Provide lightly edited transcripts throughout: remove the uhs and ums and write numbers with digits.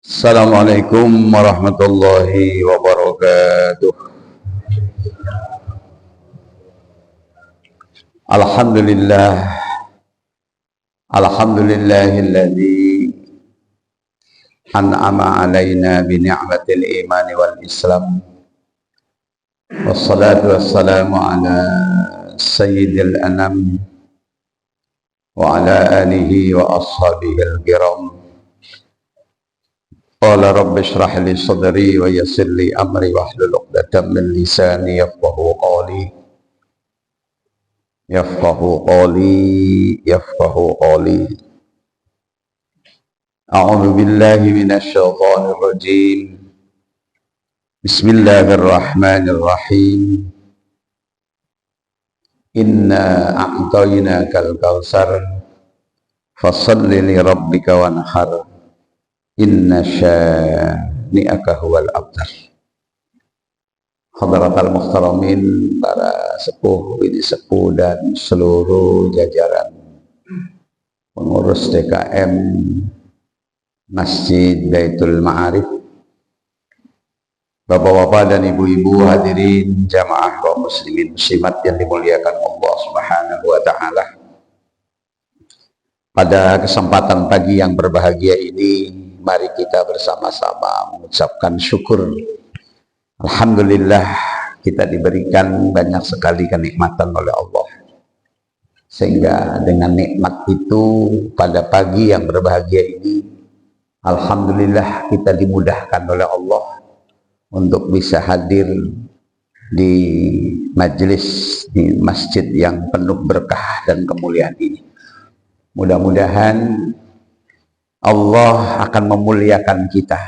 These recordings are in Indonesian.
Assalamualaikum warahmatullahi wabarakatuh. Alhamdulillah, alhamdulillahilladzi an'ama alaina bi ni'matil iman wal islam. Wassalatu wassalamu ala sayyidil anam wa ala alihi wa ashabihi al-kiram. Qala rabbi shrah li sadri wa yassir li amri wahlul 'uqdatam min lisani yafqahu qawli. A'udzu billahi minasy syaithanir rajim. Bismillahirrahmanirrahim. Inna a'tainakal kautsar fashalli li rabbika wanhar. Inna syani'aka huwal abtar. Hadratal muhtaramin, para sepuh, ini sepuh dan seluruh jajaran pengurus DKM Masjid Baitul Ma'arif, bapak-bapak dan ibu-ibu hadirin jamaah kaum muslimin muslimat yang dimuliakan Allah Subhanahu wa taala. Pada kesempatan pagi yang berbahagia ini, mari kita bersama-sama mengucapkan syukur. Alhamdulillah, kita diberikan banyak sekali kenikmatan oleh Allah. Sehingga dengan nikmat itu pada pagi yang berbahagia ini, alhamdulillah kita dimudahkan oleh Allah untuk bisa hadir di majelis di masjid yang penuh berkah dan kemuliaan ini. Mudah-mudahan Allah akan memuliakan kita,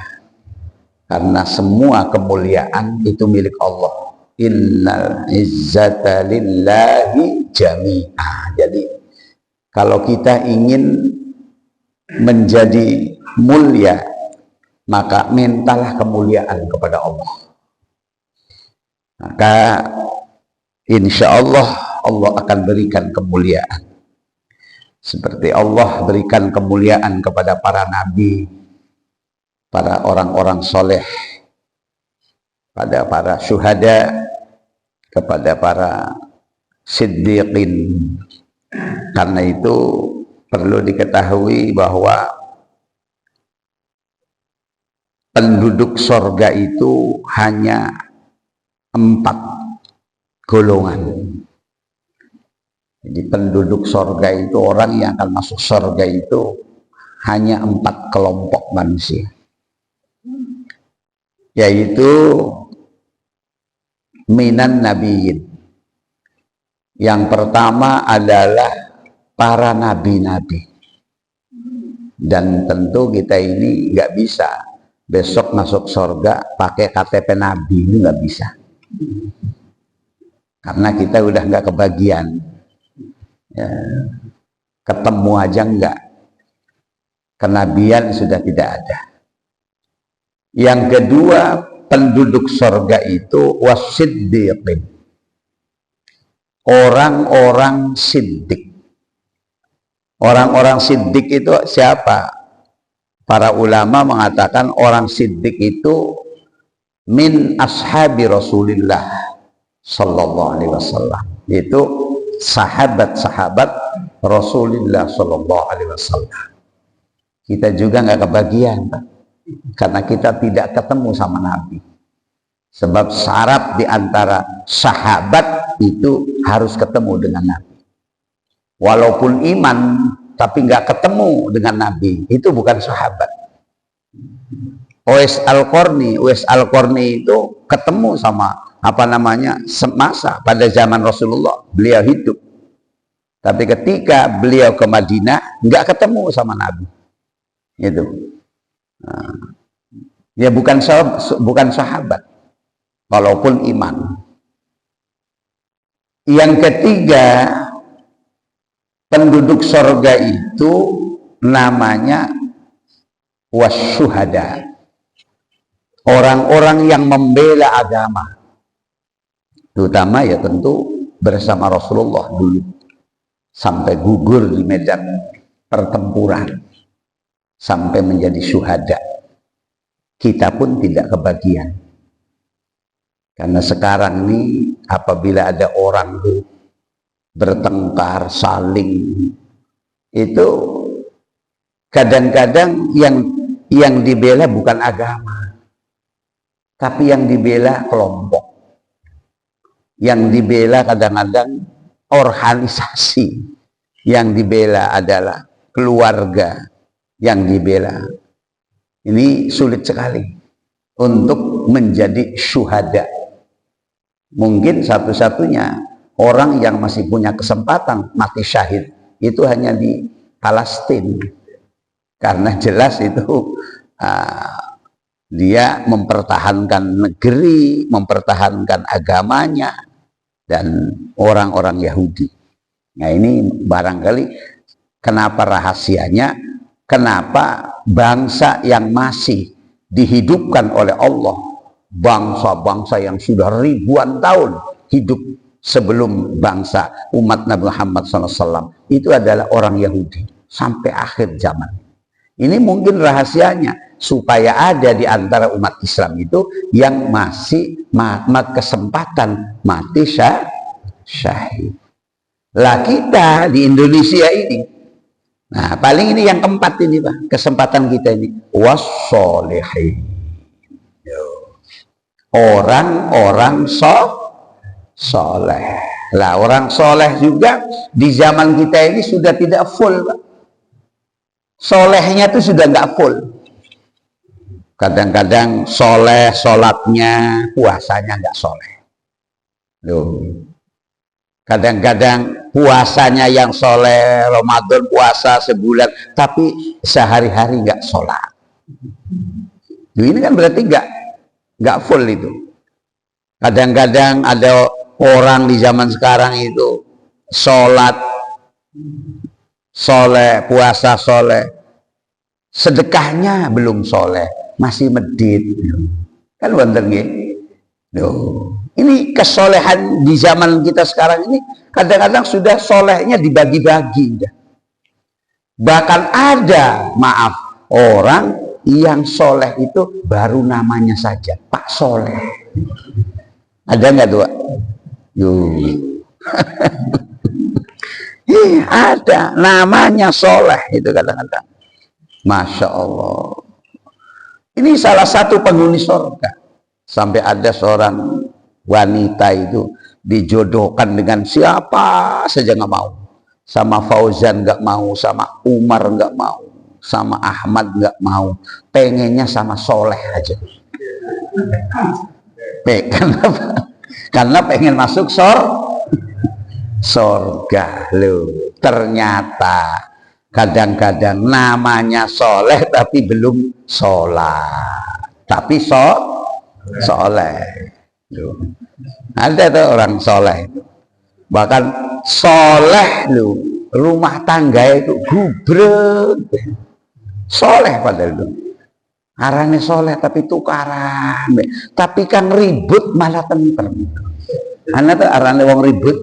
karena semua kemuliaan itu milik Allah. Innal izzata lillahi jami'ah. Jadi kalau kita ingin menjadi mulia, maka mintalah kemuliaan kepada Allah. Maka insya Allah, Allah akan berikan kemuliaan. Seperti Allah berikan kemuliaan kepada para nabi, para orang-orang soleh, pada para syuhada, kepada para siddiqin. Karena itu perlu diketahui bahwa penduduk sorga itu hanya 4 golongan. Jadi penduduk sorga itu, orang yang akan masuk sorga itu hanya 4 kelompok manusia, yaitu minan nabiyin. Yang pertama adalah para nabi-nabi. Dan tentu kita ini nggak bisa besok masuk sorga pakai KTP nabi, ini nggak bisa, karena kita udah nggak kebagian. Ya, ketemu aja enggak, kenabian sudah tidak ada. Yang kedua, penduduk sorga itu wasiddiqin, orang-orang siddiq. Orang-orang siddiq itu siapa? Para ulama mengatakan orang siddiq itu min ashabi Rasulillah sallallahu alaihi wasallam, itu sahabat-sahabat Rasulullah sallallahu alaihi wasallam. Kita juga nggak kebagian, Pak, karena kita tidak ketemu sama Nabi. Sebab syarat di antara sahabat itu harus ketemu dengan Nabi. Walaupun iman tapi nggak ketemu dengan Nabi, itu bukan sahabat. Uwais Al-Qarni itu ketemu sama semasa pada zaman Rasulullah, beliau hidup. Tapi ketika beliau ke Madinah nggak ketemu sama Nabi. Itu. Nah, ya bukan sahabat walaupun iman. Yang ketiga, penduduk sorga itu namanya wasyuhada, orang-orang yang membela agama, terutama ya tentu bersama Rasulullah dulu sampai gugur di medan pertempuran, sampai menjadi syuhada. kita pun tidak kebagian. Karena sekarang ini apabila ada orang bertengkar, saling, itu kadang-kadang yang dibela bukan agama, tapi yang dibela kelompok, yang dibela kadang-kadang organisasi, yang dibela adalah keluarga, yang dibela. Ini sulit sekali untuk menjadi syuhada. Mungkin satu-satunya orang yang masih punya kesempatan mati syahid itu hanya di Palestina, karena jelas itu dia mempertahankan negeri, mempertahankan agamanya, dan orang-orang Yahudi. Nah, ini barangkali kenapa rahasianya, kenapa bangsa yang masih dihidupkan oleh Allah, bangsa-bangsa yang sudah ribuan tahun hidup sebelum bangsa umat Nabi Muhammad SAW, itu adalah orang Yahudi sampai akhir zaman. Ini mungkin rahasianya, supaya ada di antara umat Islam itu yang masih kesempatan mati syahid. Lah kita di Indonesia ini, nah paling ini yang keempat ini Pak, kesempatan kita ini, wassolihin, orang-orang soleh. Lah orang soleh juga di zaman kita ini sudah tidak full Pak. Solehnya itu sudah nggak full. Kadang-kadang soleh, sholatnya, puasanya nggak soleh. Loh. Kadang-kadang puasanya yang soleh, Ramadan puasa sebulan, tapi sehari-hari nggak sholat. Ini kan berarti nggak full itu. Kadang-kadang ada orang di zaman sekarang itu sholat soleh, puasa soleh, sedekahnya belum soleh, masih medit, kan wonten nggih. Ini kesolehan di zaman kita sekarang ini kadang-kadang sudah solehnya dibagi-bagi. Bahkan ada, maaf, orang yang soleh itu baru namanya saja, Pak Soleh. Ada nggak tuh? Ada, namanya soleh itu kadang-kadang. Masya Allah. Ini salah satu penghuni surga. Sampai ada seorang wanita itu dijodohkan dengan siapa saja nggak mau. Sama Fauzan nggak mau, sama Umar nggak mau, sama Ahmad nggak mau. Pengennya sama soleh aja. Kenapa? Karena pengen masuk surga loh. Ternyata kadang-kadang namanya soleh tapi belum sholat, tapi soleh. Ada tuh orang soleh, bahkan soleh loh, rumah tangga itu gubrek, soleh padahal itu. Arane soleh tapi tukaran, tapi kan ribut malah tentrem. Anak tuh arane wong ribut,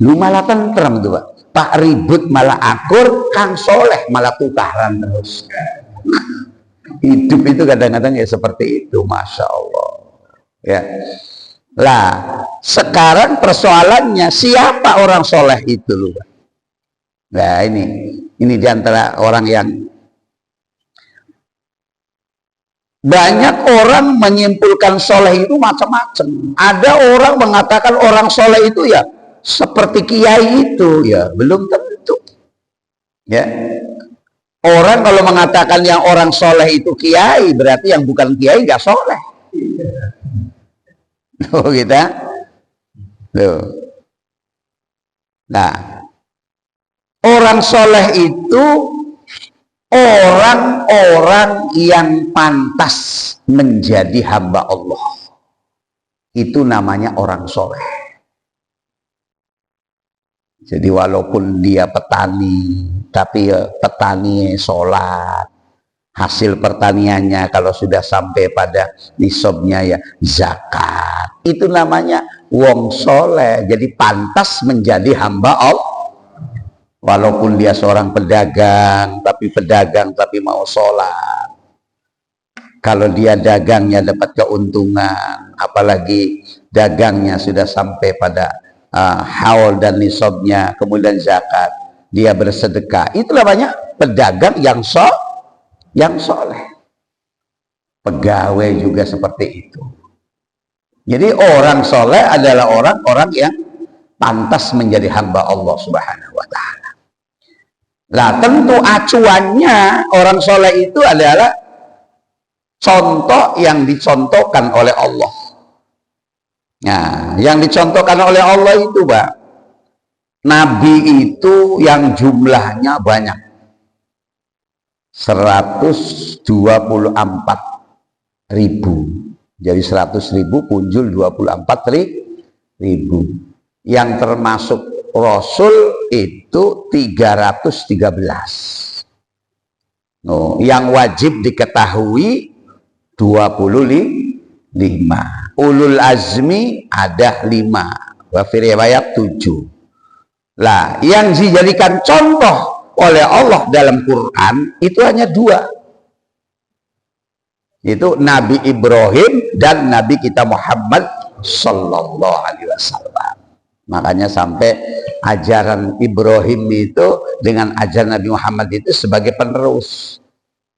lu malah tentrem tuh Pak ribut malah akur, Kang soleh malah tukaran terus. Hidup itu kadang-kadang ya seperti itu, Masya Allah. Ya, lah sekarang persoalannya siapa orang soleh itu, lu? Nah ini diantara orang yang banyak orang menyimpulkan soleh itu macam-macam. Ada orang mengatakan orang soleh itu ya seperti kiai itu, ya belum tentu. Ya, orang kalau mengatakan yang orang soleh itu kiai, berarti yang bukan kiai nggak soleh. Loh kita, loh. Nah, orang soleh itu orang-orang yang pantas menjadi hamba Allah. Itu namanya orang soleh. Jadi walaupun dia petani, tapi petani sholat, hasil pertaniannya kalau sudah sampai pada nisabnya ya zakat, itu namanya wong soleh. Jadi pantas menjadi hamba Allah. Walaupun dia seorang pedagang tapi mau sholat. Kalau dia dagangnya dapat keuntungan, apalagi dagangnya sudah sampai pada haul dan nisabnya, kemudian zakat, dia bersedekah, itu namanya pedagang yang soleh. Pegawai juga seperti itu. Jadi orang soleh adalah orang-orang yang pantas menjadi hamba Allah Subhanahu wa Ta'ala. Nah, tentu acuannya orang soleh itu adalah contoh yang dicontohkan oleh Allah. Nah, yang dicontohkan oleh Allah itu, Pak, Nabi itu yang jumlahnya banyak, 124.000. Jadi 100.000 punjul 24.000. Yang termasuk Rasul itu 313. Yang wajib diketahui 25. Ulul azmi ada 5. Wa fi riwayat 7. Lah, yang dijadikan contoh oleh Allah dalam Quran itu hanya 2. Itu Nabi Ibrahim dan Nabi kita Muhammad sallallahu alaihi wasallam. Makanya sampai ajaran Ibrahim itu dengan ajaran Nabi Muhammad itu sebagai penerus.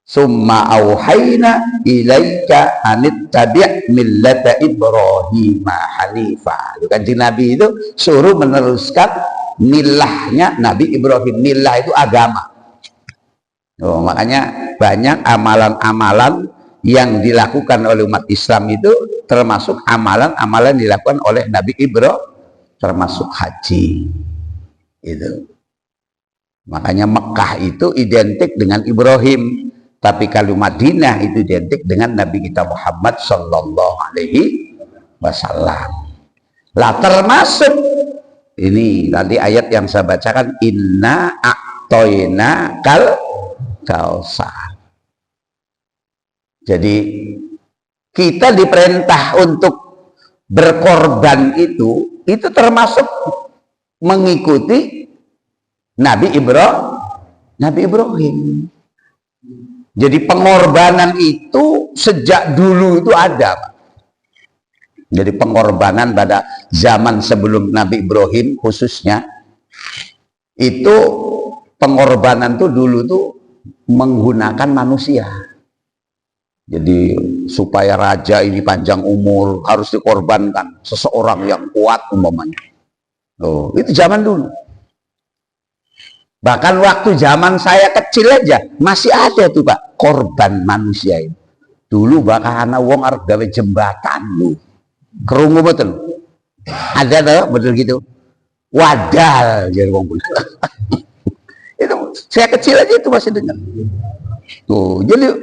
Summa auhayna ilaika anittabi' millata Ibrahim hanifa. Kan Nabi itu suruh meneruskan milahnya Nabi Ibrahim. Milah itu agama. Makanya banyak amalan-amalan yang dilakukan oleh umat Islam itu termasuk amalan-amalan dilakukan oleh Nabi Ibrahim, termasuk haji. Itu. Makanya Mekah itu identik dengan Ibrahim, tapi kalau Madinah itu identik dengan Nabi kita Muhammad sallallahu alaihi wasallam. Lah termasuk ini tadi ayat yang saya bacakan, inna a'toina kal kausar. Jadi kita diperintah untuk berkorban itu termasuk mengikuti Nabi Ibrahim. Jadi pengorbanan itu sejak dulu itu ada. Jadi pengorbanan pada zaman sebelum Nabi Ibrahim khususnya, itu pengorbanan tuh dulu tuh menggunakan manusia. Jadi supaya raja ini panjang umur harus dikorbankan seseorang yang kuat umpamanya. Itu zaman dulu. Bahkan waktu zaman saya kecil aja masih ada tuh Pak, korban manusia itu. Dulu bakal anak wong arep gawe jembatan lu. Kerungu betul. Ada tuh betul gitu. Wadal jadi wong bener. Itu saya kecil aja itu masih dengar. Tuh, jadi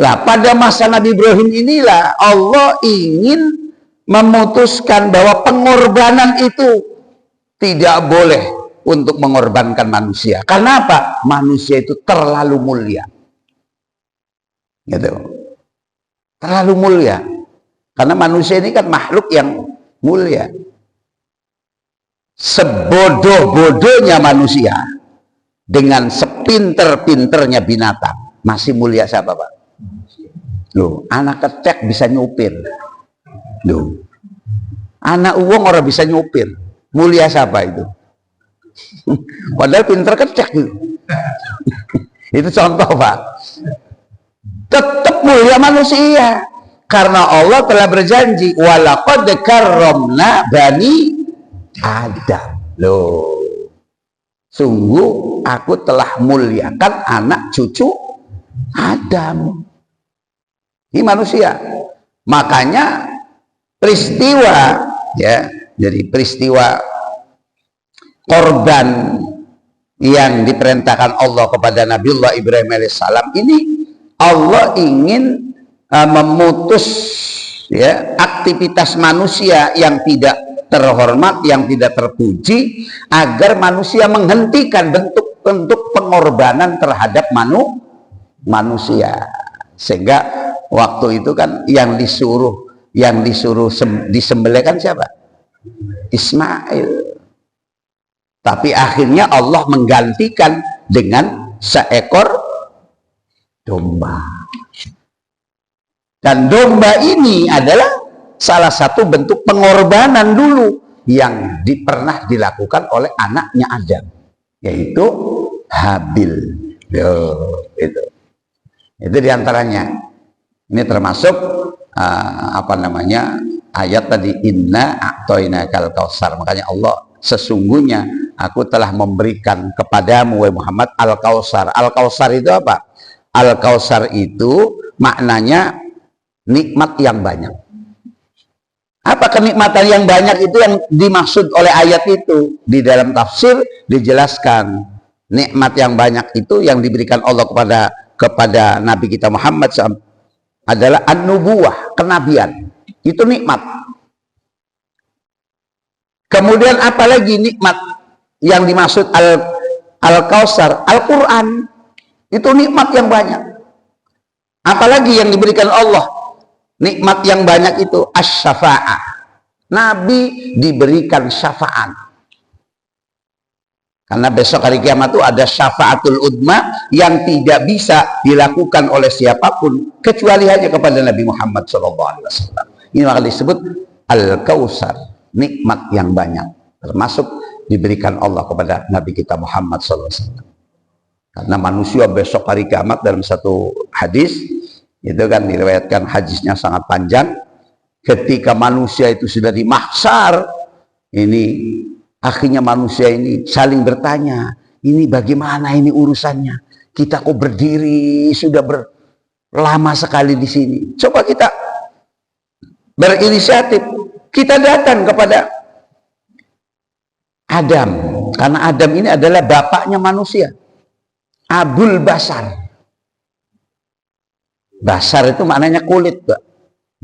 lah pada masa Nabi Ibrahim inilah Allah ingin memutuskan bahwa pengorbanan itu tidak boleh untuk mengorbankan manusia. Karena apa? Manusia itu terlalu mulia. Gitu. Terlalu mulia. Karena manusia ini kan makhluk yang mulia. Sebodoh-bodohnya manusia dengan sepinter-pinternya binatang, masih mulia siapa Pak? Loh, anak kecek bisa nyupir. Loh, anak uang orang bisa nyupir. Mulia siapa itu? Padahal pinter kecek itu. Itu contoh Pak. Tetap mulia manusia. Karena Allah telah berjanji, walaqad karramna bani Adam. Loh, sungguh aku telah muliakan anak cucu Adam. Ini manusia. Makanya peristiwa ya, jadi peristiwa korban yang diperintahkan Allah kepada Nabiullah Ibrahim alaihissalam ini, Allah ingin memutus ya aktivitas manusia yang tidak terhormat, yang tidak terpuji, agar manusia menghentikan bentuk-bentuk pengorbanan terhadap manusia. Sehingga waktu itu kan yang disuruh disembelih kan siapa? Ismail. Tapi akhirnya Allah menggantikan dengan seekor domba. Dan domba ini adalah salah satu bentuk pengorbanan dulu yang pernah dilakukan oleh anaknya Adam, yaitu Habil. Itu diantaranya. Ini termasuk ayat tadi, inna a'toinakal kausar. Makanya Allah, sesungguhnya aku telah memberikan kepadamu wahai Muhammad al-kausar. Al-kausar itu apa? Al-kausar itu maknanya nikmat yang banyak. Apa kenikmatan yang banyak itu yang dimaksud oleh ayat itu? Di dalam tafsir dijelaskan, nikmat yang banyak itu yang diberikan Allah kepada Nabi kita Muhammad adalah an-nubuwah, kenabian. Itu nikmat. Kemudian apalagi nikmat yang dimaksud al-kausar? Al-Quran. Itu nikmat yang banyak. Apalagi yang diberikan Allah nikmat yang banyak itu asy-syafa'ah. Nabi diberikan syafaat. Karena besok hari kiamat itu ada syafaatul udma yang tidak bisa dilakukan oleh siapapun kecuali hanya kepada Nabi Muhammad SAW. Ini maka disebut al-kausar, nikmat yang banyak, termasuk diberikan Allah kepada Nabi kita Muhammad SAW. Karena manusia besok hari kiamat, dalam satu hadis itu kan diriwayatkan, hadisnya sangat panjang, ketika manusia itu sudah di mahsyar, ini akhirnya manusia ini saling bertanya, ini bagaimana ini urusannya, kita kok berdiri sudah lama sekali di sini. Coba kita berinisiatif, kita datang kepada Adam, karena Adam ini adalah bapaknya manusia, Abul Basar. Basar itu maknanya kulit, Pak.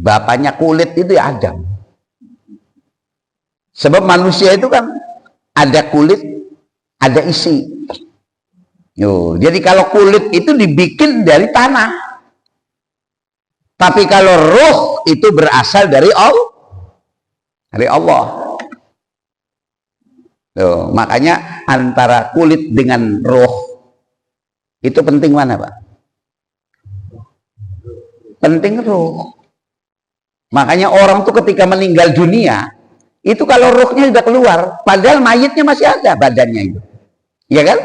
Bapaknya kulit itu ya Adam. Sebab manusia itu kan ada kulit, ada isi. Jadi kalau kulit itu dibikin dari tanah. Tapi kalau ruh itu berasal dari Allah. Dari Allah. Makanya antara kulit dengan ruh itu penting mana, Pak? Penting ruh. Makanya orang tuh ketika meninggal dunia itu kalau ruhnya sudah keluar, padahal mayitnya masih ada badannya itu, ya kan?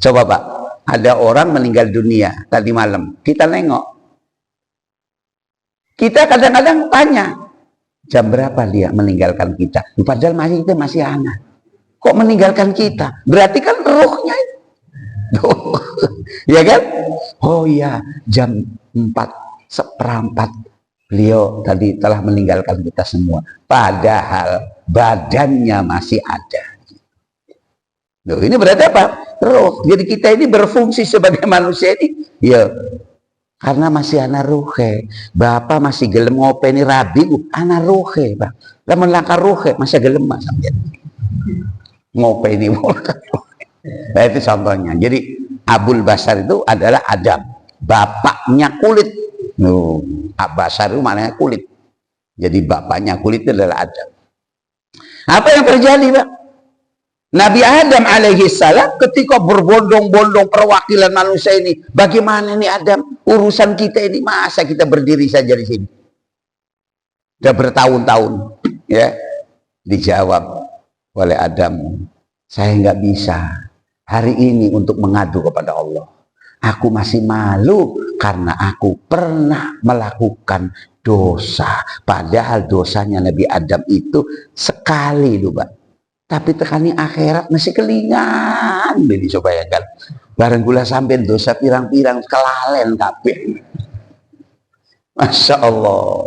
Coba Pak, ada orang meninggal dunia tadi malam, kita nengok, kita kadang-kadang tanya, jam berapa dia meninggalkan kita? Padahal mayitnya masih ada. Kok meninggalkan kita? Berarti kan ruhnya itu. Ya kan? Oh iya, jam 4:15 beliau tadi telah meninggalkan kita semua, padahal badannya masih ada. Loh, ini berarti apa? Ruh. Jadi kita ini berfungsi sebagai manusia ini ya karena masih ana ruhe. Bapak masih gelem ngopi ini rabi ana ruhe, Pak. Lamun langkah ruhe masih gelem Mas sampeyan. Ngopi ini. Nah, itu contohnya. Jadi Abul Basar itu adalah Adam, bapaknya kulit. Basar itu maknanya kulit. Jadi bapaknya kulit itu adalah Adam. Apa yang terjadi, Pak? Nabi Adam alaihi salam ketika berbondong-bondong perwakilan manusia ini, bagaimana ini Adam, urusan kita ini, masa kita berdiri saja di sini? Sudah bertahun-tahun, ya. Dijawab oleh Adam, saya nggak bisa hari ini untuk mengadu kepada Allah. Aku masih malu karena aku pernah melakukan dosa. Padahal dosanya Nabi Adam itu sekali loh, Pak. Tapi tekani akhirat masih kelingan. Jadi coba ya kan. Bareng gula sampai dosa pirang-pirang kelalen kabeh. Masya Allah.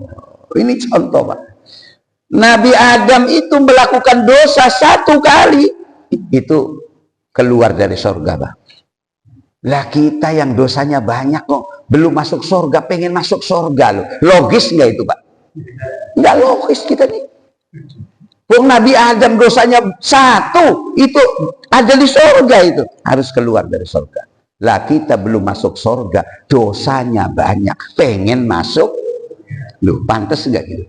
Ini contoh, Pak. Nabi Adam itu melakukan dosa satu kali, itu keluar dari surga, Pak. Lah kita yang dosanya banyak kok belum masuk surga, pengen masuk surga loh. Logis nggak itu, Pak? Nggak logis kita nih. Wong Nabi Adam dosanya satu, itu ada di surga, itu harus keluar dari surga. Lah kita belum masuk surga, dosanya banyak, pengen masuk. Loh, pantas nggak gitu?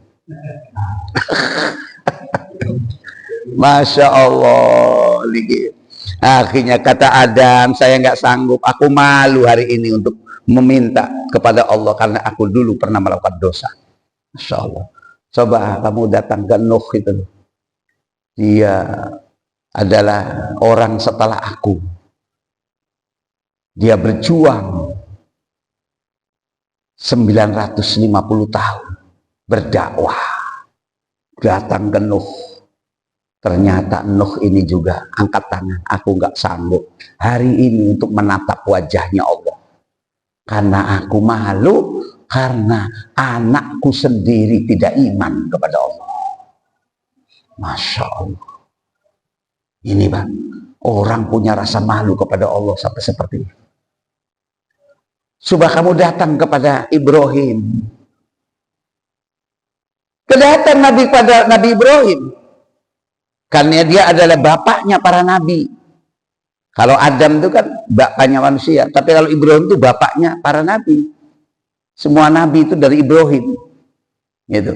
Masya Allah. Akhirnya kata Adam, saya nggak sanggup, aku malu hari ini untuk meminta kepada Allah karena aku dulu pernah melakukan dosa. Masya Allah. Coba kamu datang ke Nuh itu. Dia adalah orang setelah aku. Dia berjuang 950 tahun berdakwah. Datang ke Nuh. Ternyata Nuh ini juga angkat tangan. Aku nggak sanggup hari ini untuk menatap wajahnya Allah. Karena aku malu, karena anakku sendiri tidak iman kepada Allah. Masya Allah. Ini Bang, orang punya rasa malu kepada Allah sampai seperti ini. Coba kamu datang kepada Ibrahim. Kedatang Nabi pada Nabi Ibrahim. Karena dia adalah bapaknya para nabi. Kalau Adam itu kan bapaknya manusia. Tapi kalau Ibrahim itu bapaknya para nabi. Semua nabi itu dari Ibrahim. Gitu.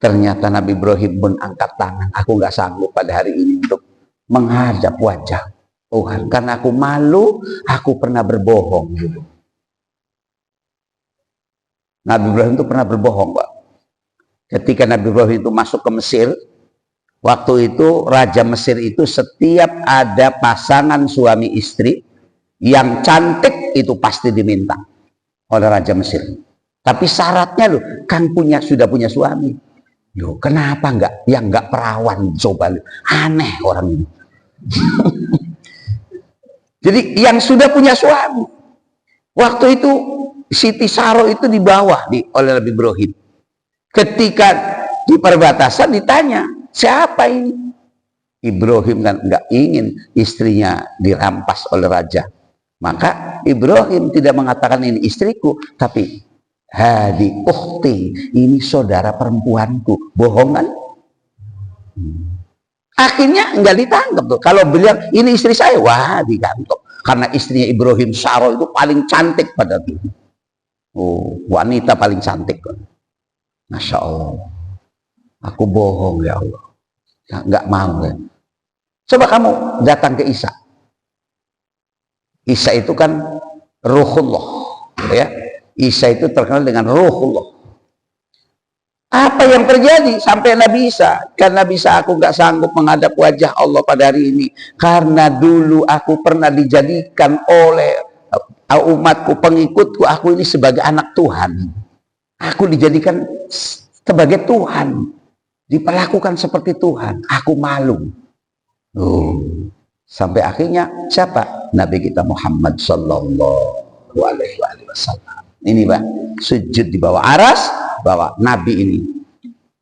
Ternyata Nabi Ibrahim pun angkat tangan. Aku nggak sanggup pada hari ini untuk menghadap wajah Tuhan. Karena aku malu, aku pernah berbohong. Gitu. Nabi Ibrahim itu pernah berbohong, Pak. Ketika Nabi Ibrahim itu masuk ke Mesir, waktu itu Raja Mesir itu setiap ada pasangan suami istri yang cantik itu pasti diminta oleh Raja Mesir. Tapi syaratnya loh, kan sudah punya suami. Loh, kenapa enggak yang enggak perawan? Coba loh. Aneh orang ini. Jadi yang sudah punya suami. Waktu itu Siti Saro itu di bawah oleh Nabi Ibrahim. Ketika di perbatasan ditanya, siapa ini? Ibrahim kan nggak ingin istrinya dirampas oleh raja. Maka Ibrahim tidak mengatakan ini istriku, tapi hadi ukhti, ini saudara perempuanku. Bohongan. Akhirnya nggak ditangkap tuh. Kalau bilang ini istri saya, wah ditangkap. Karena istrinya Ibrahim Saro itu paling cantik pada itu. Oh, wanita paling cantik. Masya Allah. Aku bohong ya Allah. Nggak mau ya. Coba kamu datang ke Isa. Isa itu kan Ruhullah, ya. Isa itu terkenal dengan Ruhullah. Apa yang terjadi sampai Nabi Isa? Karena Nabi Isa, aku nggak sanggup menghadap wajah Allah pada hari ini. Karena dulu aku pernah dijadikan oleh umatku, pengikutku, aku ini sebagai anak Tuhan. Aku dijadikan sebagai Tuhan. Diperlakukan seperti Tuhan. Aku malu. Sampai akhirnya siapa? Nabi kita Muhammad Sallallahu Alaihi Wasallam. Ini Pak, sujud di bawah aras, bahwa Nabi ini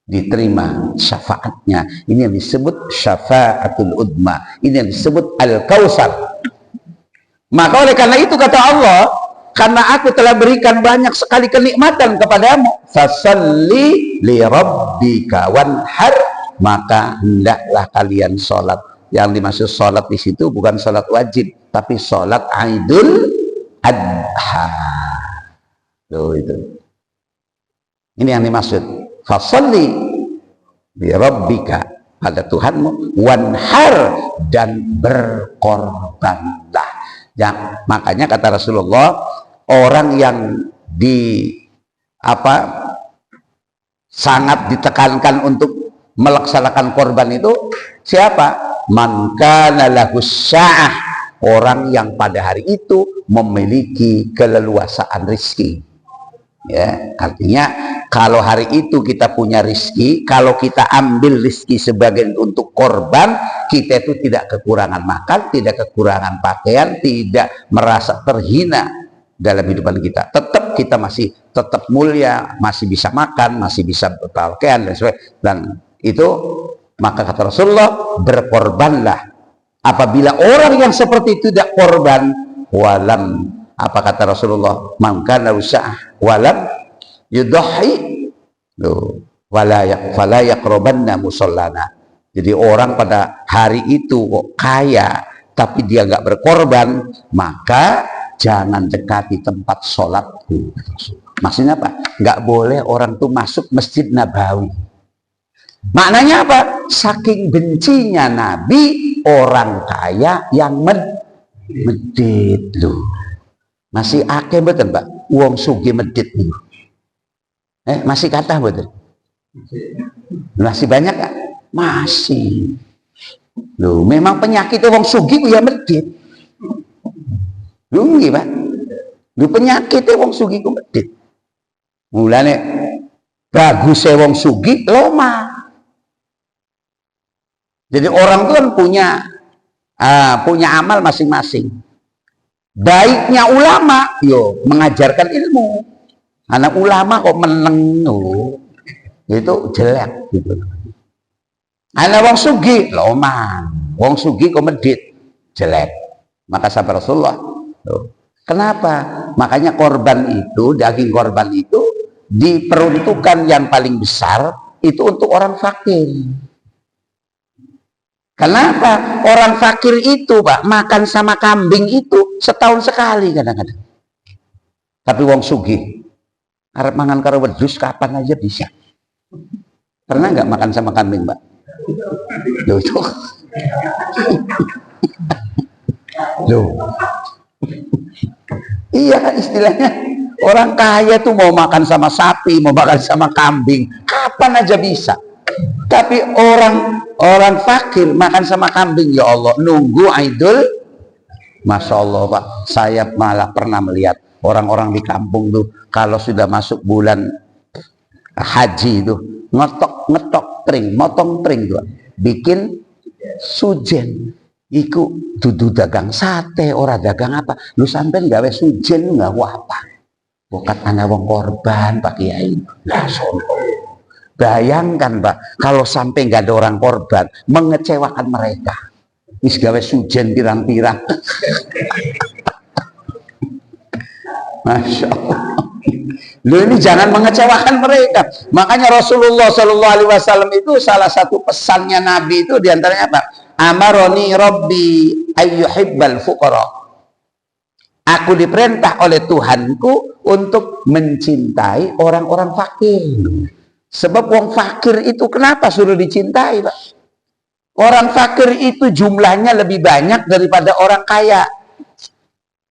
diterima syafaatnya. Ini yang disebut syafaatul udma. Ini yang disebut al-kausar. Maka oleh karena itu kata Allah, karena aku telah berikan banyak sekali kenikmatan kepadamu, fasalli li rabbika wanhar, maka hendaklah kalian sholat. Yang dimaksud sholat di situ bukan sholat wajib, tapi sholat Idul Adha. Tuh itu. Ini yang dimaksud. Fasalli li rabbika, pada Tuhanmu, wanhar, dan berkorbanlah. Ya, makanya kata Rasulullah, orang yang sangat ditekankan untuk melaksanakan korban itu siapa? Man kana lahu sya'ah, orang yang pada hari itu memiliki keleluasaan rizki. Ya, artinya kalau hari itu kita punya rizki, kalau kita ambil rizki sebagian untuk korban, kita itu tidak kekurangan makan, tidak kekurangan pakaian, tidak merasa terhina dalam kehidupan kita. Tetap kita masih tetap mulia, masih bisa makan, masih bisa berpakaian dan sebagainya. Dan itu maka kata Rasulullah, berkorbanlah. Apabila orang yang seperti itu tidak korban, walam, apa kata Rasulullah, man kana usah walam yudhi fala yaqrabanna musallana. Jadi orang pada hari itu kok kaya tapi dia nggak berkorban, maka jangan dekati tempat sholatku. Maksudnya apa? Nggak boleh orang tuh masuk Masjid Nabawi. Maknanya apa? Saking bencinya Nabi orang kaya yang medit loh. Masih akeh betul Pak. wong sugih medit niku. Masih kathah mboten? Masih banyak Kak? Masih. Loh, memang penyakitnya wong sugih ku ya medit. Lho nggih, Pak. Lho penyakitnya wong sugih ku medit. Mulane bagusnya wong sugih loma. Jadi orang itu kan punya amal masing-masing. Baiknya ulama, mengajarkan ilmu. Anak ulama kok meneng, itu jelek gitu. Anak wong sugih loman, wong sugih kok medit, jelek. Maka sabar Rasulullah. Kenapa? Makanya daging korban itu diperuntukkan yang paling besar itu untuk orang fakir. Kenapa? Orang fakir itu Pak makan sama kambing itu setahun sekali kadang-kadang. Tapi wong sugih arep mangan karo wedhus kapan aja bisa. Pernah nggak makan sama kambing, Pak? Loh itu. Loh. Iya istilahnya orang kaya tuh mau makan sama sapi, mau makan sama kambing, kapan aja bisa. Tapi orang fakir makan sama kambing, ya Allah, nunggu idul. Masya Allah Pak, saya malah pernah melihat orang-orang di kampung tuh kalau sudah masuk bulan haji itu ngetok tring, motong tring tuh, bikin sujen. Iku dudu dagang sate, ora dagang apa. Lu sampean gawe sujen nggak apa. Bukan anak wong korban Pak Kiai. Lah sono. Bayangkan Pak, kalau sampai nggak ada orang korban, mengecewakan mereka. Wis gawe sujen pirang-pirang. Masya Allah. Loh ini jangan mengecewakan mereka. Makanya Rasulullah Shallallahu Alaihi Wasallam itu salah satu pesannya Nabi itu diantaranya apa? Amaroni Robbi ayyuhibbal fuqara. Aku diperintah oleh Tuhanku untuk mencintai orang-orang fakir. Sebab wong fakir itu kenapa suruh dicintai, Pak? Orang fakir itu jumlahnya lebih banyak daripada orang kaya.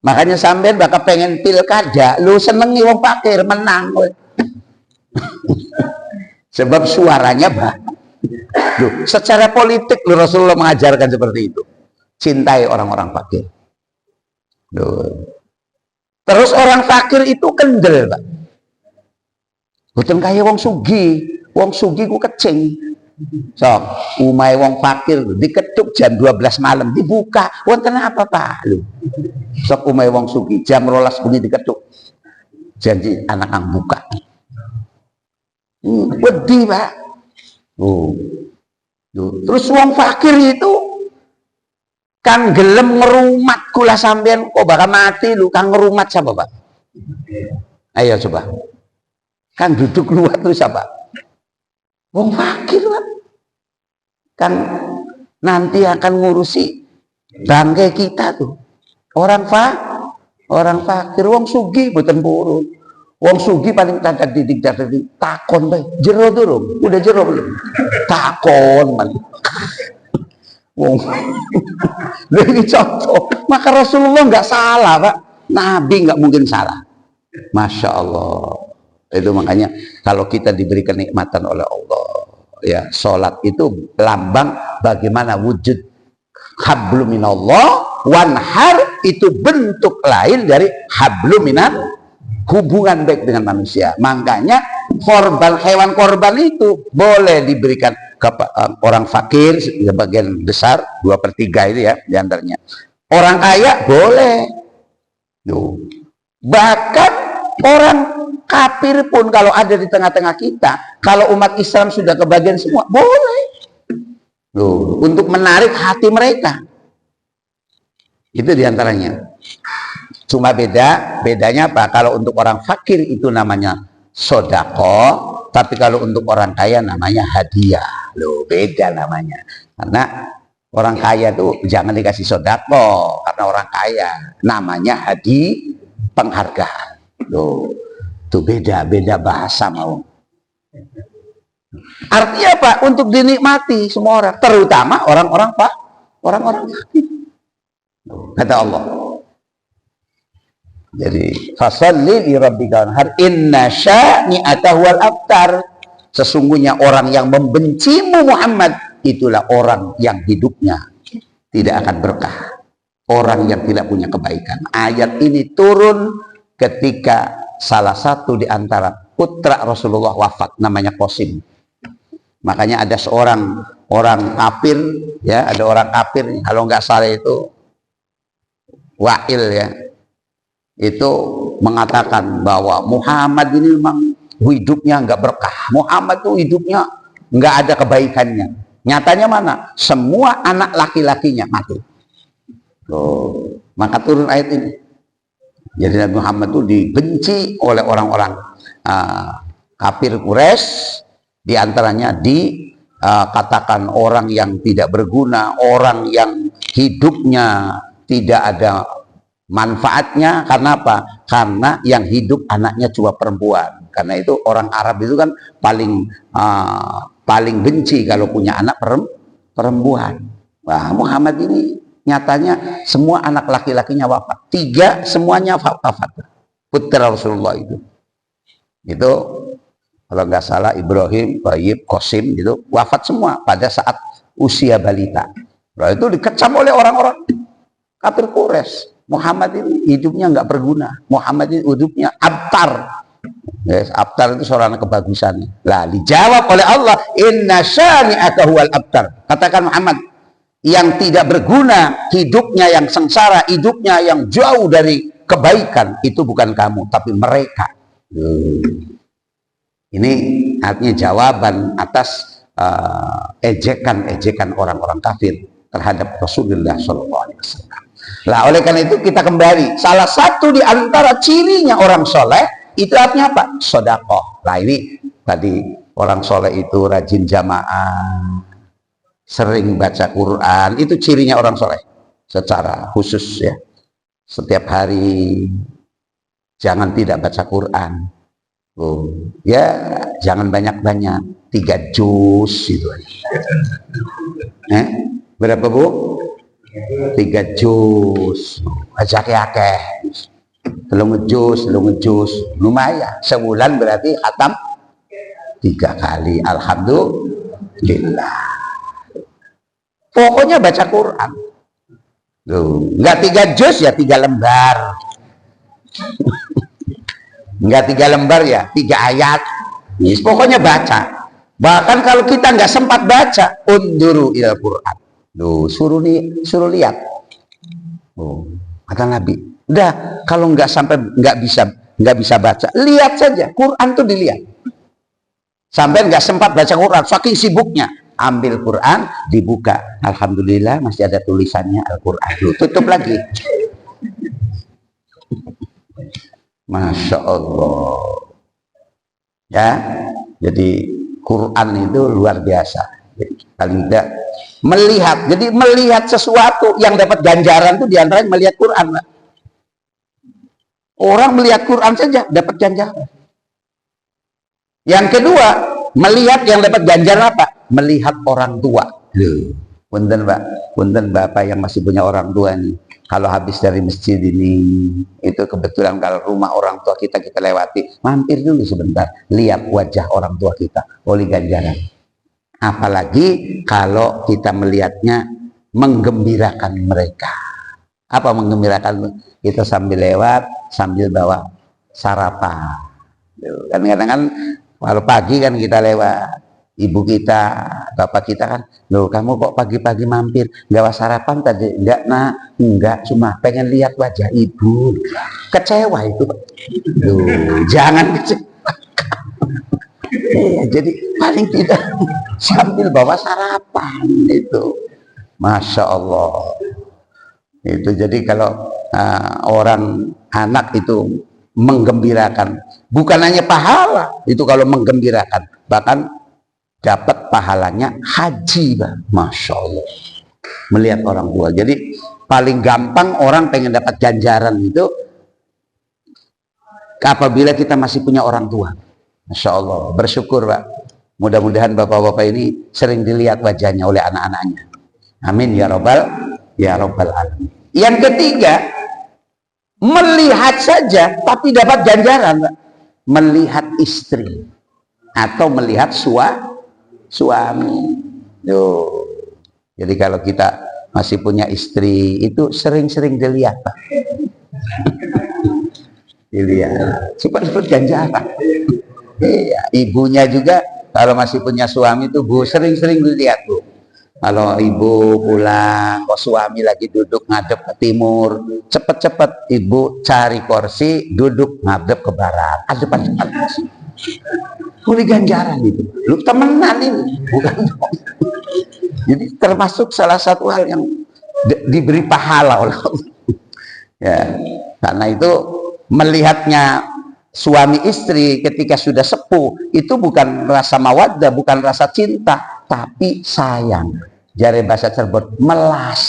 Makanya sampean bakal pengen pilkada, lu senengi wong fakir menang. Sebab suaranya banyak. Loh, secara politik Rasulullah mengajarkan seperti itu. Cintai orang-orang fakir. Loh. Terus orang fakir itu kendel, Pak. Bukan kayak wong sugi. Wong sugi ku kecing. Sok, umai wong fakir diketuk jam 12 malam dibuka. Wonten apa, Pak? Loh. Sok umai wong sugi jam 12 bunyi diketuk. Janji anak kang buka. Wedi, Pak. Terus wong fakir itu kan gelem ngerumat kula sampean kok bakal mati lu, kang ngerumat siapa, Pak? Ayo coba. Kan duduk luar tuh siapa? Wong fakir, Pak. Kan nanti akan ngurusi bangkai kita tuh. Orang fakir, wong sugih boten purun. Wong sugih paling tanda didik takon bae. Jero durung, udah jero belum? Takon man. Wong. Ini contoh. Maka Rasulullah nggak salah, Pak. Nabi nggak mungkin salah. Masya Allah. Itu makanya kalau kita diberi kenikmatan oleh Allah, ya sholat itu lambang bagaimana wujud habluminallah, wanhar itu bentuk lain dari habluminan hubungan baik dengan manusia. Makanya hewan korban itu boleh diberikan ke orang fakir sebagian besar 2/3 itu ya diantaranya. Orang kaya boleh. Bahkan orang kafir pun kalau ada di tengah-tengah kita, kalau umat Islam sudah kebagian semua boleh. Untuk menarik hati mereka. Itu diantaranya. Cuma bedanya apa? Kalau untuk orang fakir itu namanya sodako, tapi kalau untuk orang kaya namanya hadiah. Beda namanya. Karena orang kaya itu jangan dikasih sodako, karena orang kaya namanya penghargaan. Itu beda bahasa mau. Artinya apa? Untuk dinikmati semua orang, terutama orang-orang fakir. Kata Allah. Jadi fasalli li rabbika wanhar inna syani'aka huwal abtar. Sesungguhnya orang yang membencimu Muhammad itulah orang yang hidupnya tidak akan berkah, orang yang tidak punya kebaikan. Ayat ini turun ketika salah satu di antara putra Rasulullah wafat, namanya Qasim. Makanya ada seorang orang kafir, ya, ada orang kafir, kalau nggak salah itu Wa'il, ya, itu mengatakan bahwa Muhammad ini memang hidupnya nggak berkah. Muhammad tuh hidupnya nggak ada kebaikannya. Nyatanya mana? Semua anak laki-lakinya mati. Oh, maka turun ayat ini. Jadi Nabi Muhammad itu dibenci oleh orang-orang kafir Quraisy, diantaranya dikatakan orang yang tidak berguna, orang yang hidupnya tidak ada manfaatnya. Karena apa? Karena yang hidup anaknya cuma perempuan. Karena itu orang Arab itu kan paling benci kalau punya anak perempuan. Wah, Muhammad ini nyatanya semua anak laki-lakinya wafat. 3 semuanya wafat. Putra Rasulullah itu kalau nggak salah Ibrahim, Thayyib, Qasim itu wafat semua pada saat usia balita. Nah, itu dikecam oleh orang-orang kafir Quraisy. Muhammad ini hidupnya nggak berguna. Muhammad ini hidupnya abtar. Yes, abtar itu seorang kebagusan. Lah dijawab oleh Allah, inna syani'aka huwal abtar. Katakan Muhammad, yang tidak berguna, hidupnya yang sengsara, hidupnya yang jauh dari kebaikan, itu bukan kamu, tapi mereka. Ini artinya jawaban atas ejekan-ejekan orang-orang kafir terhadap Rasulullah SAW. Lah oleh karena itu kita kembali, salah satu di antara cirinya orang soleh itu artinya apa? Sedekah. Nah ini tadi orang soleh itu rajin jamaah, sering baca Quran, itu cirinya orang soleh secara khusus, ya. Setiap hari jangan tidak baca Quran. Ya jangan banyak-banyak, 3 juz itu. Berapa Bu? 3 juz. Ajak-akeh. Telung juz, lumayan. Sebulan berarti khatam 3 kali. Alhamdulillah. Pokoknya baca Quran. Enggak 3 juz ya 3 lembar. Enggak 3 lembar ya 3 ayat. Yes, pokoknya baca. Bahkan kalau kita nggak sempat baca, unduru ilal Quran. Suruh lihat. Kata Nabi, udah kalau nggak sampai nggak bisa baca, lihat saja. Quran tuh dilihat. Sampai nggak sempat baca Quran, saking sibuknya, ambil Quran, dibuka. Alhamdulillah masih ada tulisannya Al-Quran. Tutup lagi. Masya Allah. Ya, jadi Quran itu luar biasa. Paling tidak melihat. Jadi melihat sesuatu yang dapat ganjaran itu diantaranya melihat Quran. Orang melihat Quran saja dapat ganjaran. Yang kedua, melihat yang dapat ganjaran apa? Melihat orang tua. Punten Pak, punten Bapak yang masih punya orang tua nih. Kalau habis dari masjid ini, itu kebetulan kalau rumah orang tua kita lewati, mampir dulu sebentar, lihat wajah orang tua kita, oleh ganjaran. Apalagi kalau kita melihatnya menggembirakan mereka. Apa menggembirakan? Kita sambil lewat, sambil bawa sarapan. Kadang-kadang kalau pagi kan kita lewat, ibu kita, bapak kita kan, loh kamu kok pagi-pagi mampir, nggak sarapan tadi? Enggak nak, enggak, cuma pengen lihat wajah ibu. Kecewa itu. Loh, jangan kecewa. Jadi paling tidak sambil bawa sarapan itu. Masya Allah. Itu jadi kalau orang anak itu menggembirakan, bukan hanya pahala, itu kalau menggembirakan, bahkan dapat pahalanya haji, Bang. Masya Allah. Melihat orang tua. Jadi paling gampang orang pengen dapat ganjaran itu apabila kita masih punya orang tua. Masya Allah. Bersyukur, Pak. Mudah-mudahan bapak-bapak ini sering dilihat wajahnya oleh anak-anaknya. Amin ya robbal alamin. Yang ketiga, Melihat saja tapi dapat ganjaran, Pak. Melihat istri atau melihat suami. Tuh. Jadi kalau kita masih punya istri itu sering-sering dilihat, Pak. Dilihat supaya dapat ganjaran. Iya, ibunya juga kalau masih punya suami itu Bu sering-sering dilihat, Bu. Kalau ibu pulang, kok suami lagi duduk ngadep ke timur, cepet-cepet ibu cari kursi, duduk ngadep ke barat, adep-adep. Boleh ganjaran itu. Lu temenan ini, bukan? Jadi termasuk salah satu hal yang diberi pahala oleh Allah. Ya, karena itu melihatnya suami istri ketika sudah sepuh itu bukan rasa mawaddah, bukan rasa cinta, tapi sayang. Jare bahasa Cirebon melas.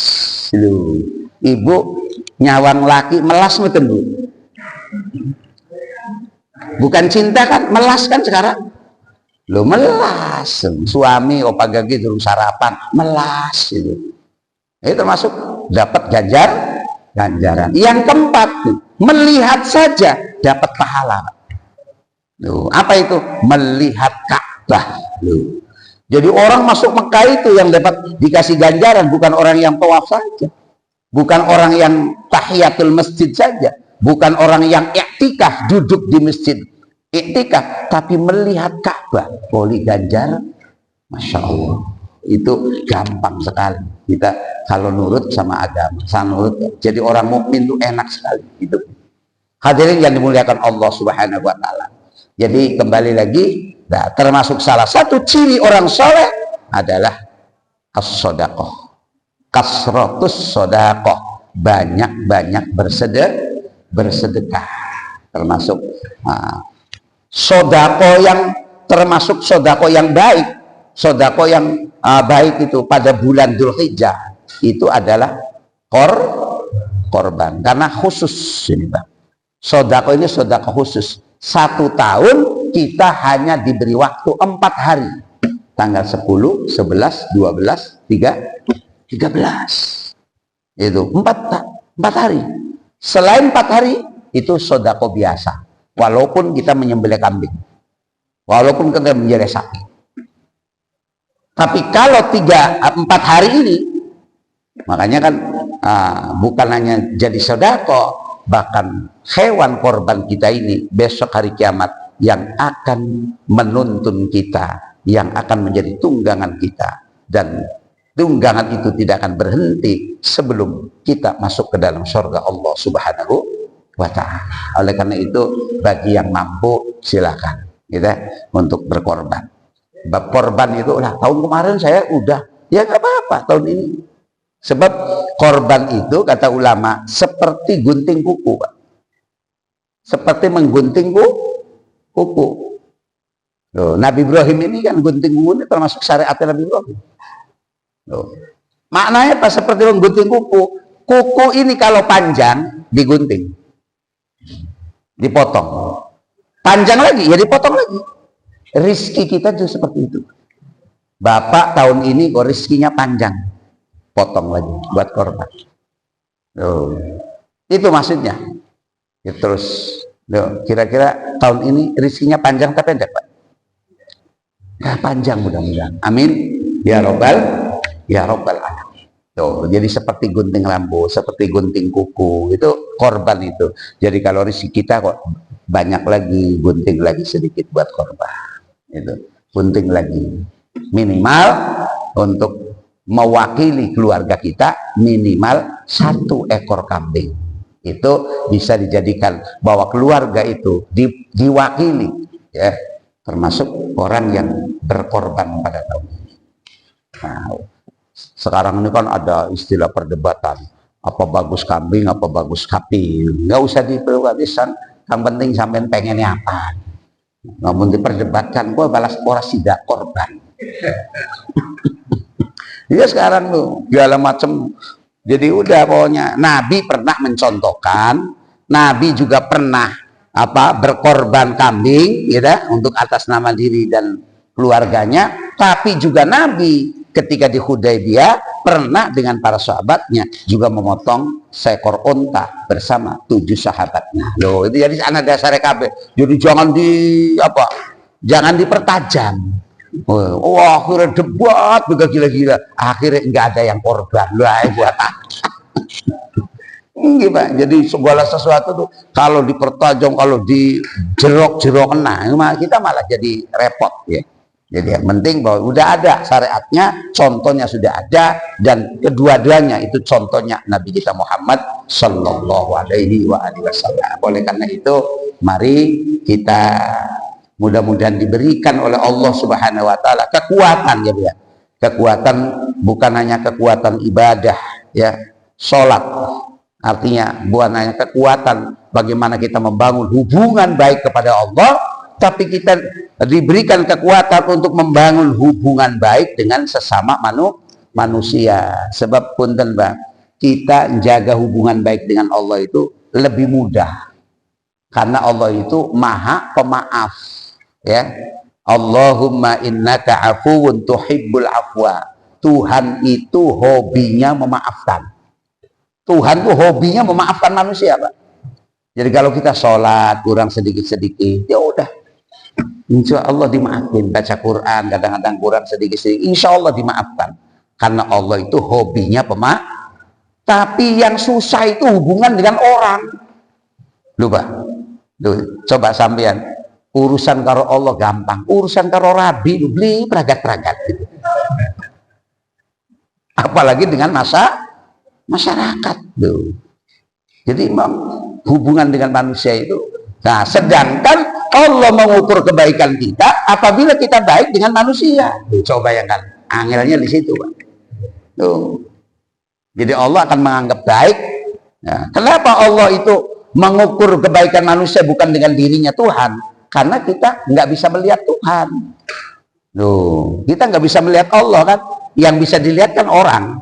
Lu ibu nyawang laki melas meten, Bu. Bukan cinta kan, melas kan sekarang. Lu melas suami opa gagi durung sarapan, melas itu. Itu termasuk dapat ganjaran. Yang keempat, melihat saja dapat pahala. Loh, apa itu? Melihat Ka'bah. Loh. Jadi orang masuk Mekah itu yang dapat dikasih ganjaran, bukan orang yang tawaf saja, bukan orang yang tahiyatul masjid saja, bukan orang yang iktikaf duduk di masjid iktikaf, tapi melihat Ka'bah boleh ganjaran. Masya Allah, itu gampang sekali kita kalau nurut sama agama, nurut. Jadi orang mukmin itu enak sekali hidup. Hadirin yang dimuliakan Allah Subhanahu wa Ta'ala. Jadi kembali lagi, nah, termasuk salah satu ciri orang soleh adalah as-sodaqoh, kasrotus sodaqoh, banyak-banyak bersedekah. Termasuk sodaqoh yang termasuk sodaqoh yang baik. Sodaqoh yang baik itu pada bulan Dzulhijjah itu adalah korban, karena khusus ini, Bang. Sodaqoh ini sodaqoh khusus. 1 tahun kita hanya diberi waktu 4 hari, tanggal 10, 11, 12, 13. Itu 4 hari. Selain 4 hari itu sodaqoh biasa, walaupun kita menyembelih kambing, walaupun kita menyembelih sapi. Tapi kalau 4 hari ini, makanya kan bukan hanya jadi sodaqoh, bahkan hewan korban kita ini besok hari kiamat yang akan menuntun kita, yang akan menjadi tunggangan kita, dan tunggangan itu tidak akan berhenti sebelum kita masuk ke dalam surga Allah Subhanahu wa Ta'ala. Oleh karena itu bagi yang mampu silakan kita untuk berkorban. Bab korban itu lah, tahun kemarin saya udah, ya nggak apa-apa tahun ini. Sebab korban itu kata ulama seperti gunting kuku, Pak. Seperti menggunting kuku. Loh, Nabi Ibrahim ini kan gunting kuku ini termasuk syariatnya Nabi Ibrahim. Loh. Maknanya apa? Seperti menggunting kuku. Kuku ini kalau panjang digunting, dipotong. Panjang lagi ya dipotong lagi. Rizki kita juga seperti itu. Bapak tahun ini kok rizkinya panjang, potong lagi buat korban. Loh. Itu maksudnya. Ya, terus kira-kira tahun ini rizkinya panjang tapi pendek, Pak? Ya, panjang mudah-mudahan. Amin. Ya Robbal alamin. Tuh, jadi seperti gunting rambut, seperti gunting kuku, itu korban itu. Jadi kalau rezeki kita kok banyak lagi, gunting lagi sedikit buat korban. Itu gunting lagi. Minimal untuk mewakili keluarga kita minimal 1 ekor kambing. Itu bisa dijadikan bahwa keluarga itu diwakili, ya, termasuk orang yang berkorban pada tahun ini. Nah, sekarang ini kan ada istilah perdebatan, apa bagus kambing, apa bagus sapi. Nggak usah diperdebatkan, yang penting sampean pengennya apa. Namun diperdebatkan, gua balas orang tidak korban. Dia sekarang tuh segala macam. Jadi udah pokoknya Nabi pernah mencontohkan, Nabi juga pernah berkorban kambing, gitu, untuk atas nama diri dan keluarganya. Tapi juga Nabi ketika di Hudaybiyah pernah dengan para sahabatnya juga memotong seekor unta bersama 7 sahabatnya. Loh, itu jadi anak dasar kabeh. Jadi jangan dipertajam. Akhirnya debat juga gila-gila. Akhirnya nggak ada yang korban. Lah, buat Pak. Jadi segala sesuatu tuh kalau dipertajam, kalau dijerok-jerok, nah kita malah jadi repot ya. Jadi yang penting bahwa udah ada syariatnya, contohnya sudah ada, dan kedua-duanya itu contohnya Nabi kita Muhammad Sallallahu Alaihi Wasallam. Oleh karena itu, mari kita mudah-mudahan diberikan oleh Allah Subhanahu Wa Taala kekuatan ya, kekuatan bukan hanya kekuatan ibadah ya, sholat. Artinya bukan hanya kekuatan bagaimana kita membangun hubungan baik kepada Allah, tapi kita diberikan kekuatan untuk membangun hubungan baik dengan sesama manusia. Sebab punten Bang, kita menjaga hubungan baik dengan Allah itu lebih mudah. Karena Allah itu Maha Pemaaf. Ya. Allahumma innaka afuwun tuhibbul afwa. Tuhan itu hobinya memaafkan. Tuhan tuh hobinya memaafkan manusia, Pak. Jadi kalau kita sholat kurang sedikit-sedikit, ya udah, insya Allah dimaafin. Baca Quran kadang-kadang kurang sedikit-sedikit, insya Allah dimaafkan. Karena Allah itu hobinya pemaaf. Tapi yang susah itu hubungan dengan orang. Lupa. Coba sampean urusan karo Allah gampang, urusan karo Rabi lu beli peragat-peragat gitu. Apalagi dengan masyarakat tuh. Jadi memang hubungan dengan manusia itu, nah sedangkan Allah mengukur kebaikan kita apabila kita baik dengan manusia. Tuh, coba bayangkan, angelnya di situ, Pak. Tuh. Jadi Allah akan menganggap baik. Nah, kenapa Allah itu mengukur kebaikan manusia bukan dengan dirinya Tuhan? Karena kita nggak bisa melihat Tuhan. Tuh, kita nggak bisa melihat Allah kan? Yang bisa dilihat kan orang.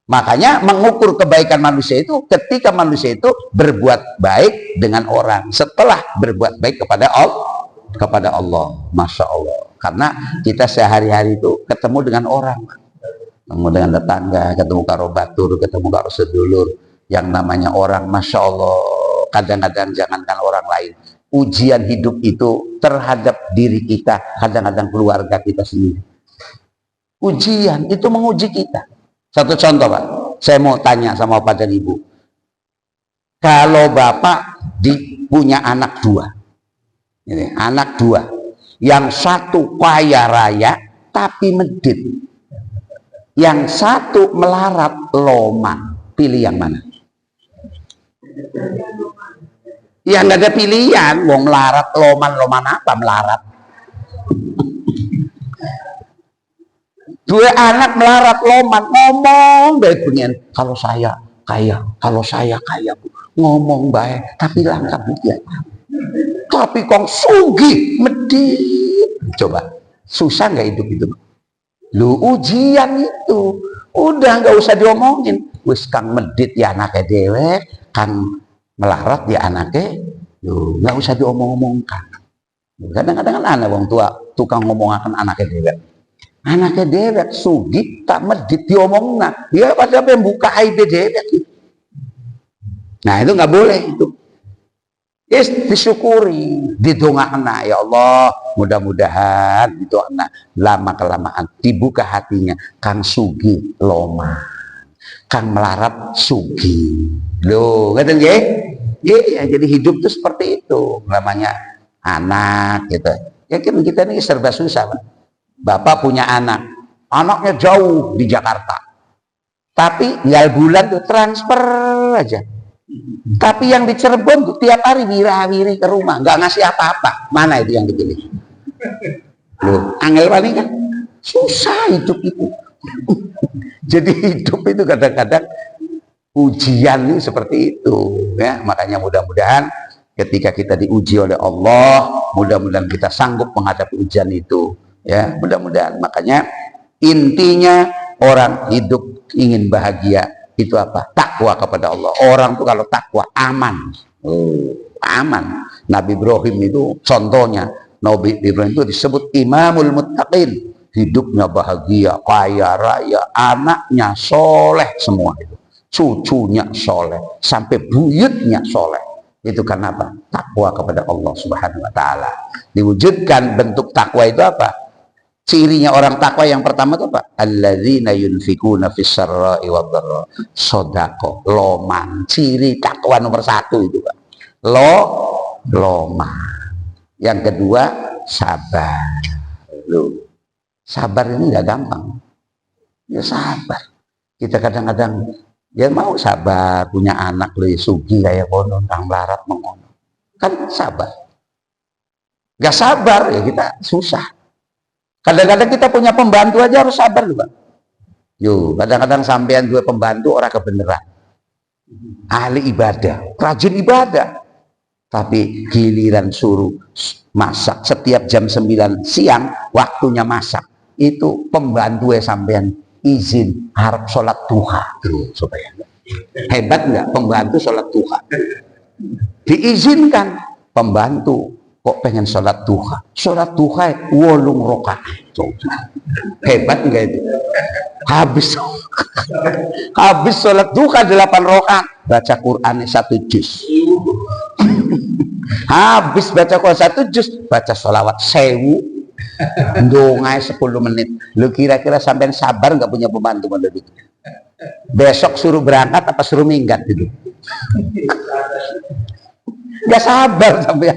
Makanya mengukur kebaikan manusia itu ketika manusia itu berbuat baik dengan orang setelah berbuat baik kepada Allah. Masya Allah. Karena kita sehari-hari itu ketemu dengan orang, ketemu dengan tetangga, ketemu karo batur, ketemu karo sedulur, yang namanya orang. Masya Allah. Kadang-kadang jangankan orang lain, ujian hidup itu terhadap diri kita, kadang-kadang keluarga kita sendiri. Ujian itu menguji kita. Satu contoh, Pak, saya mau tanya sama Bapak dan Ibu. Kalau Bapak punya anak dua, ini, anak dua, yang satu kaya raya tapi medit, yang satu melarat loman, pilih yang mana? Ya nggak ada pilihan, wong melarat loman apa melarat? Dua anak melarat loman ngomong baik begini, kalau saya kaya Bu, ngomong baik tapi langkah dia. Tapi kong sugih medit. Coba susah nggak hidup itu? Lu ujian itu udah nggak usah diomongin. Wis kang medit ya anaknya dewek, kang melarat ya anaknya, lu nggak usah diomong-omongkan. Kadang-kadang kan anak wong tua tukang ngomongakan anaknya dewek. Anaknya dewek sugih tak medit diomongna, dia pada membuka aib dewek. Nah itu nggak boleh itu. Yes, disyukuri, didongakna ya Allah, mudah-mudahan itu anak lama kelamaan dibuka hatinya, kang sugih loman, kang melarat sugih. Loh, ngerti nggih? Ya, jadi hidup itu seperti itu, namanya anak gitu. Ya kan kita ini serba susah, Pak. Bapak punya anak, anaknya jauh di Jakarta, tapi tinggal bulan tuh transfer aja. Tapi yang di Cirebon tuh tiap hari wira-wiri ke rumah, nggak ngasih apa-apa. Mana itu yang dipilih? Loh, angel paling kan susah hidup itu. Jadi hidup itu kadang-kadang ujian itu seperti itu, ya. Makanya mudah-mudahan ketika kita diuji oleh Allah, mudah-mudahan kita sanggup menghadapi ujian itu. Ya, mudah-mudahan. Makanya intinya orang hidup ingin bahagia itu apa? Takwa kepada Allah. Orang tuh kalau takwa aman. Aman. Nabi Ibrahim itu contohnya. Nabi Ibrahim itu disebut Imamul Muttaqin. Hidupnya bahagia, kaya raya, anaknya soleh semua itu. cucunya soleh, sampai buyutnya soleh. Itu karena apa? Takwa kepada Allah Subhanahu wa Ta'ala. Diwujudkan bentuk takwa itu apa? Cirinya orang takwa yang pertama itu apa? Alladzina yunfikuna fis sarra'i wad dharra. Sodako, loman. Ciri takwa nomor satu itu, Pak. Loman. Yang kedua, sabar. Loh, sabar ini nggak gampang. Ya sabar. Kita kadang-kadang ya mau sabar punya anak lu sugi kayak kono kang melarat mengono, kan sabar. Gak sabar ya kita susah. Kadang-kadang kita punya pembantu aja harus sabar juga. Yo, kadang-kadang sampean dua pembantu orang kebenaran, ahli ibadah, rajin ibadah, tapi giliran suruh masak setiap jam 9 siang waktunya masak, itu pembantu sampean izin harap sholat duha tuh, supaya hebat nggak pembantu sholat duha, diizinkan. Pembantu kok pengen sholat duha 8 rakaat, hebat nggak itu? Habis sholat duha 8 rakaat, baca Quran 1 juz. Habis baca Quran 1 juz, baca sholawat 1000, ndongai 10 menit. Lu kira-kira sampai sabar nggak punya pembantu model itu? Besok suruh berangkat apa suruh minggat itu? Nggak sabar sampai.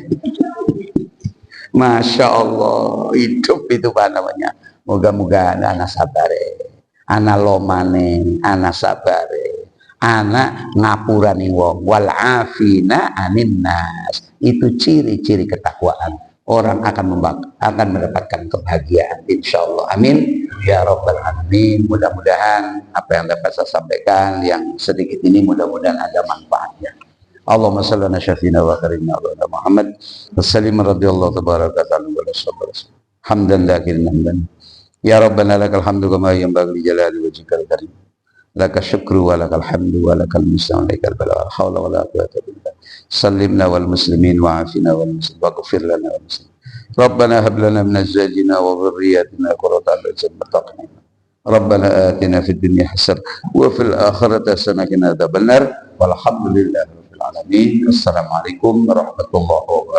Masya Allah, hidup itu apa namanya? Moga-moga anak sabare, anak lomane, anak sabare, anak ngapurani wong, wal afina anin nas. Itu ciri-ciri ketakwaan. Orang akan mendapatkan kebahagiaan, insya Allah. Amin ya rabbal alamin. Mudah-mudahan apa yang dapat saya sampaikan yang sedikit ini mudah-mudahan ada manfaatnya. Allahumma shalli ala syafina wa karimna ala Muhammad wassalim radhiyallahu tabaraka ta'ala wa sabar hamdan lakin hamdan ya rabbana lakal hamdu kama yanbaghi li jalali wajhikal karim lakal syukru wa lakal hamdu wa lakal muslim alaikal bala wa hawla wa la quwwata illa billah sallimna wal muslimin wa afina wal muslimin wa ghfir lana wal muslimin rabbana hab lana min azwajina wa dhurriyyatina qurrata a'yun wattaqina rabbana atina fid dunya hasanah wa fil akhirati hasanah wa qina adzabannar walhamdulillahi alamin. Assalamualaikum warahmatullahi wabarakatuh.